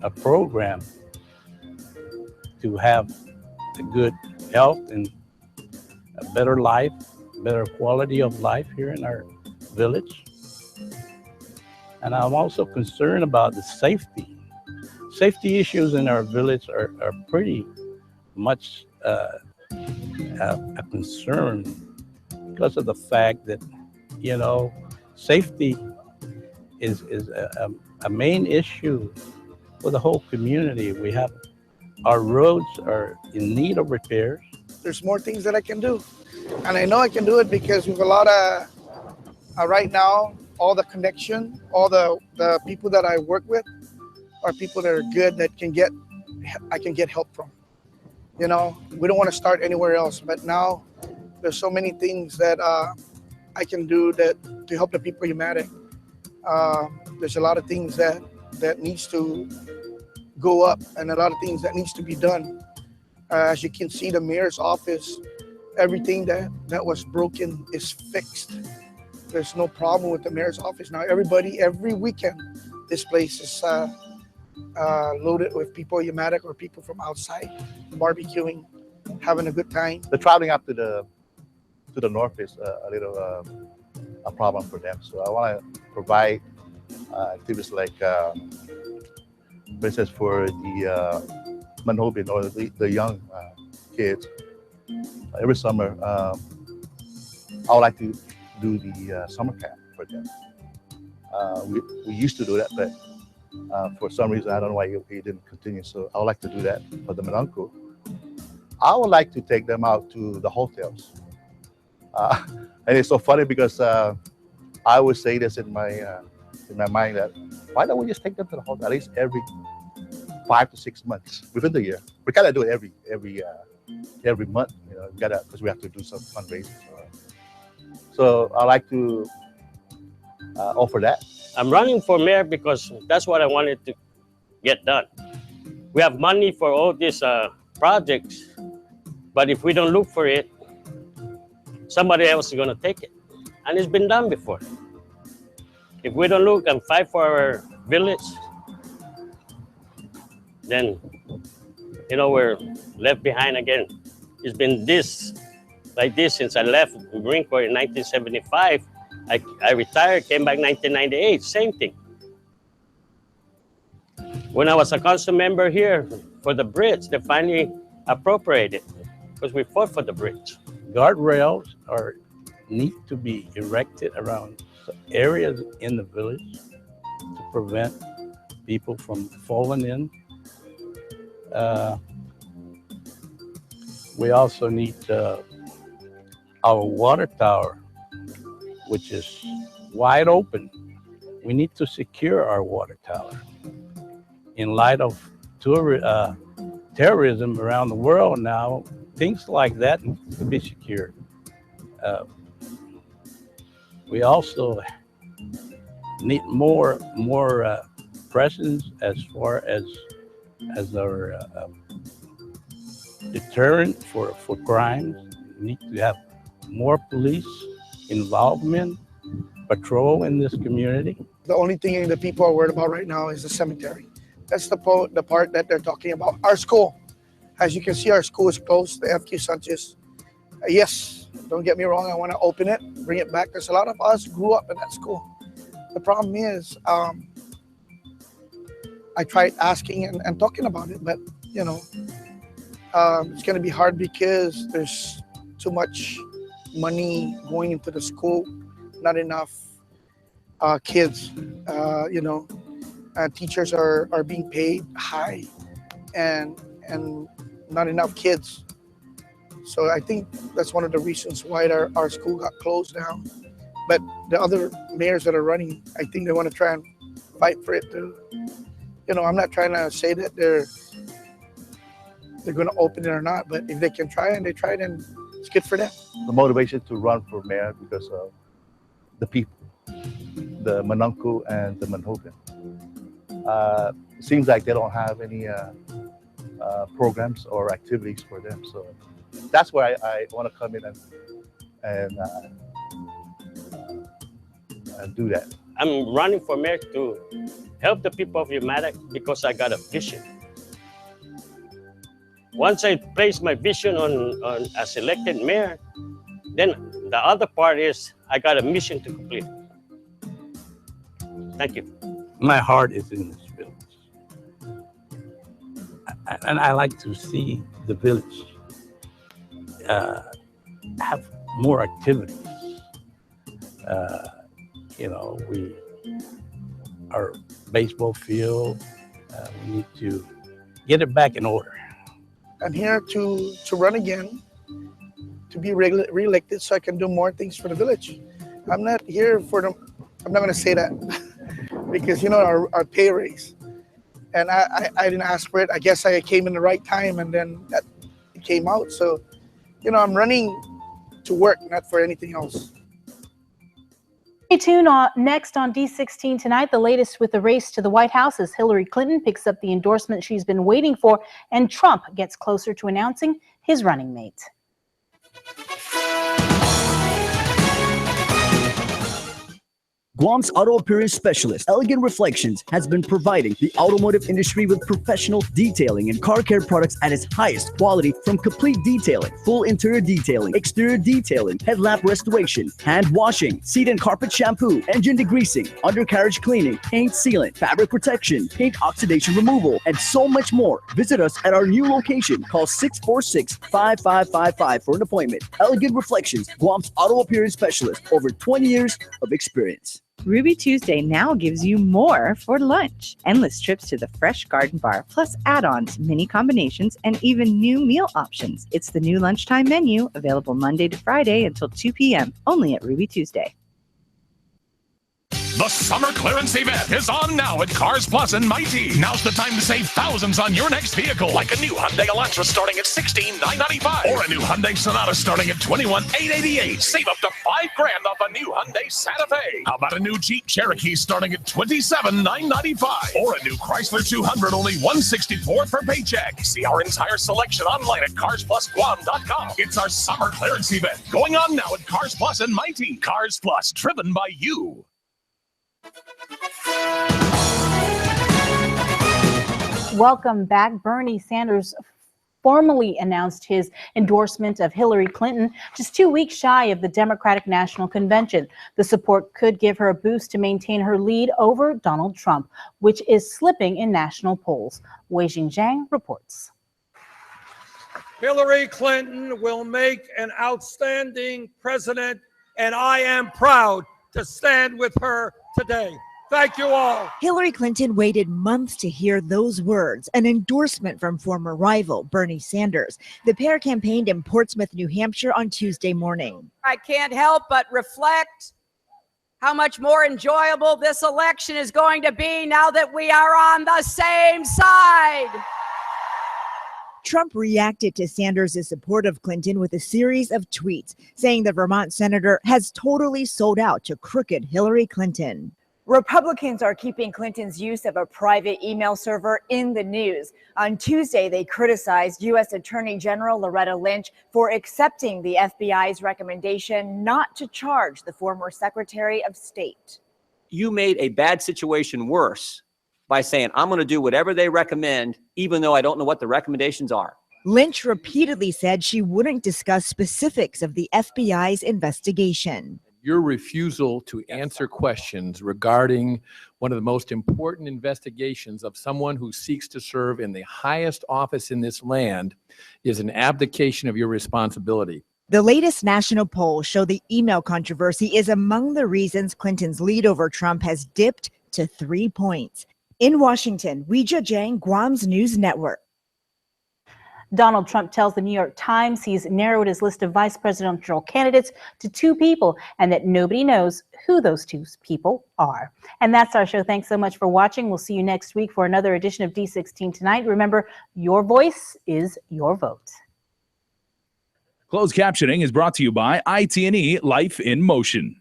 a program to have a good health and a better life, better quality of life here in our village. And I'm also concerned about the safety. Safety issues in our village are pretty much a concern because of the fact that, safety is a main issue for the whole community. Our roads are in need of repairs. There's more things that I can do. And I know I can do it because we have a lot of, right now, all the connection, all the people that I work with are people that are good that I can get help from. We don't want to start anywhere else, but now there's so many things that I can do to help the people in Umatic. There's a lot of things that needs to go up and a lot of things that needs to be done. As you can see, the mayor's office, everything that was broken is fixed. There's no problem with the mayor's office now. Every weekend, this place is loaded with people in Umatic or people from outside, barbecuing, having a good time. The traveling up to the north is a little a problem for them. So I want to provide activities like, for instance, for the Manhobin or the young kids. Every summer, I would like to do the summer camp for them. We used to do that, but for some reason, I don't know why he didn't continue. So I would like to do that for them and uncle. I would like to take them out to the hotels. And it's so funny because I would say this in my mind that why don't we just take them to the hotel at least every 5 to 6 months within the year. We gotta do it every month, you know, because we have to do some fundraising. So I like to offer that. I'm running for mayor because that's what I wanted to get done. We have money for all these projects, but if we don't look for it, somebody else is going to take it. And it's been done before. If we don't look and fight for our village, then, you know, we're left behind again. It's been like this since I left the Marine Corps in 1975. I retired, came back 1998, same thing. When I was a council member here for the bridge, they finally appropriated because we fought for the bridge. Guardrails need to be erected around areas in the village to prevent people from falling in. We also need our water tower, which is wide open. We need to secure our water tower. In light of terrorism around the world now, things like that need to be secured. We also need more presence as far as our deterrent for crimes. We need to have more police involvement, patrol in this community. The only thing that people are worried about right now is the cemetery. That's the part that they're talking about. Our school, as you can see, our school is closed, the FQ Sanchez. Yes, don't get me wrong, I want to open it, bring it back, because a lot of us grew up in that school. The problem is, I tried asking and talking about it, but, you know, it's going to be hard because there's too much money going into the school, not enough kids, you know. Teachers are being paid high and not enough kids. So I think that's one of the reasons why our school got closed down. But the other mayors that are running, I think they want to try and fight for it too. You know, I'm not trying to say that they're going to open it or not, but if they can try and they try, then it's good for them. The motivation to run for mayor because of the people, the Manunku and the Manhogan. It seems like they don't have any programs or activities for them. So that's where I want to come in and do that. I'm running for mayor to help the people of Umatic because I got a vision. Once I place my vision on as elected mayor, then the other part is I got a mission to complete. Thank you. My heart is in this village. And I like to see the village have more activities. You know, our baseball field, we need to get it back in order. I'm here to run again, to be re-elected so I can do more things for the village. I'm not here for them. I'm not going to say that because, you know, our pay raise. And I didn't ask for it. I guess I came in the right time and then that came out. So, you know, I'm running to work, not for anything else. Stay tuned next on D16 tonight. The latest with the race to the White House as Hillary Clinton picks up the endorsement she's been waiting for and Trump gets closer to announcing his running mate. Guam's auto appearance specialist, Elegant Reflections, has been providing the automotive industry with professional detailing and car care products at its highest quality, from complete detailing, full interior detailing, exterior detailing, headlamp restoration, hand washing, seat and carpet shampoo, engine degreasing, undercarriage cleaning, paint sealant, fabric protection, paint oxidation removal, and so much more. Visit us at our new location. Call 646-5555 for an appointment. Elegant Reflections, Guam's auto appearance specialist, over 20 years of experience. Ruby Tuesday now gives you more for lunch. Endless trips to the Fresh Garden Bar, plus add-ons, mini combinations, and even new meal options. It's the new lunchtime menu, available Monday to Friday until 2 p.m., only at Ruby Tuesday. The summer clearance event is on now at Cars Plus and Mighty. Now's the time to save thousands on your next vehicle, like a new Hyundai Elantra starting at $16,995 or a new Hyundai Sonata starting at $21,888. Save up to $5,000 off a new Hyundai Santa Fe. How about a new Jeep Cherokee starting at $27,995 or a new Chrysler 200 only $164 per paycheck. See our entire selection online at CarsPlusGuam.com. It's our summer clearance event going on now at Cars Plus and Mighty. Cars Plus, driven by you. Welcome back. Bernie Sanders formally announced his endorsement of Hillary Clinton just 2 weeks shy of the Democratic National Convention. The support could give her a boost to maintain her lead over Donald Trump, which is slipping in national polls. Wei Jingjiang reports. Hillary Clinton will make an outstanding president, and I am proud to stand with her today. Thank you all. Hillary Clinton waited months to hear those words, an endorsement from former rival Bernie Sanders. The pair campaigned in Portsmouth, New Hampshire on Tuesday morning. I can't help but reflect how much more enjoyable this election is going to be now that we are on the same side. Trump reacted to Sanders' support of Clinton with a series of tweets saying the Vermont senator has totally sold out to crooked Hillary Clinton. Republicans are keeping Clinton's use of a private email server in the news. On Tuesday, they criticized U.S. Attorney General Loretta Lynch for accepting the FBI's recommendation not to charge the former Secretary of State. You made a bad situation worse by saying, I'm going to do whatever they recommend, even though I don't know what the recommendations are. Lynch repeatedly said she wouldn't discuss specifics of the FBI's investigation. Your refusal to answer questions regarding one of the most important investigations of someone who seeks to serve in the highest office in this land is an abdication of your responsibility. The latest national polls show the email controversy is among the reasons Clinton's lead over Trump has dipped to 3 points. In Washington, Weijia Jiang, Guam's News Network. Donald Trump tells the New York Times he's narrowed his list of vice presidential candidates to 2 people and that nobody knows who those 2 people are. And that's our show. Thanks so much for watching. We'll see you next week for another edition of D16 Tonight. Remember, your voice is your vote. Closed captioning is brought to you by IT&E Life in Motion.